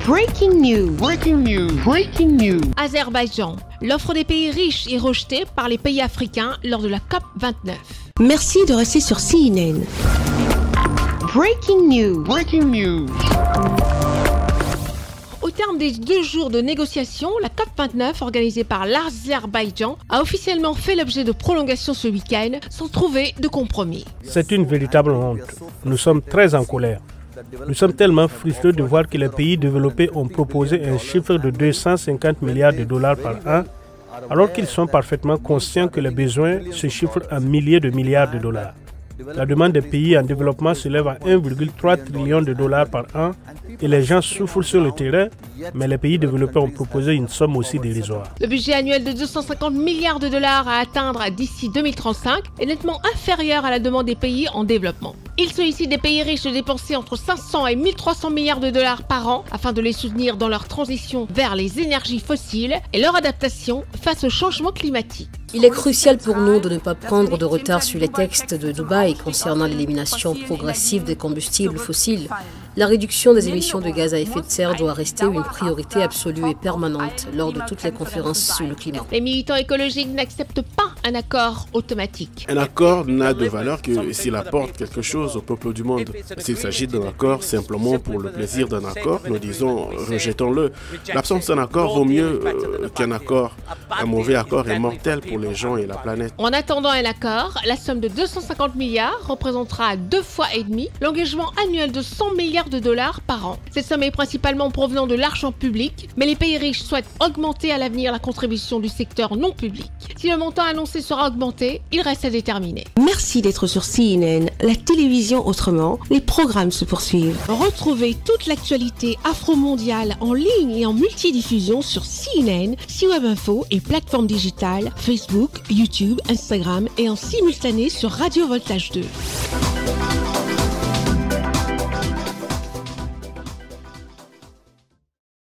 Breaking news. Breaking news. Breaking news. Azerbaïdjan. L'offre des pays riches est rejetée par les pays africains lors de la COP29. Merci de rester sur CNN. Breaking news. Breaking news. Au terme des 2 jours de négociations, la COP29, organisée par l'Azerbaïdjan, a officiellement fait l'objet de prolongations ce week-end sans trouver de compromis. C'est une véritable honte. Nous sommes très en colère. Nous sommes tellement frustrés de voir que les pays développés ont proposé un chiffre de 250 milliards de dollars par an, alors qu'ils sont parfaitement conscients que les besoins se chiffrent en milliers de milliards de dollars. La demande des pays en développement s'élève à 1,3 trillion de dollars par an et les gens souffrent sur le terrain, mais les pays développés ont proposé une somme aussi dérisoire. Le budget annuel de 250 milliards de dollars à atteindre d'ici 2035 est nettement inférieur à la demande des pays en développement. Il sollicite des pays riches de dépenser entre 500 et 1300 milliards de dollars par an afin de les soutenir dans leur transition vers les énergies fossiles et leur adaptation face au changement climatique. Il est crucial pour nous de ne pas prendre de retard sur les textes de Dubaï concernant l'élimination progressive des combustibles fossiles. La réduction des émissions de gaz à effet de serre doit rester une priorité absolue et permanente lors de toutes les conférences sur le climat. Les militants écologiques n'acceptent pas un accord automatique. Un accord n'a de valeur que s'il apporte quelque chose au peuple du monde. S'il s'agit d'un accord simplement pour le plaisir d'un accord, nous disons rejetons-le. L'absence d'un accord vaut mieux qu'un accord. Un mauvais accord est mortel pour les gens et la planète. En attendant un accord, la somme de 250 milliards représentera 2,5 fois l'engagement annuel de 100 milliards de dollars par an. Cette somme est principalement provenant de l'argent public, mais les pays riches souhaitent augmenter à l'avenir la contribution du secteur non public. Si le montant annoncé sera augmenté, il reste à déterminer. Merci d'être sur CNN, la télévision autrement. Les programmes se poursuivent. Retrouvez toute l'actualité afro-mondiale en ligne et en multidiffusion sur CNN, C-Web Info et plateformes digitales, Facebook, YouTube, Instagram et en simultané sur Radio Voltage 2.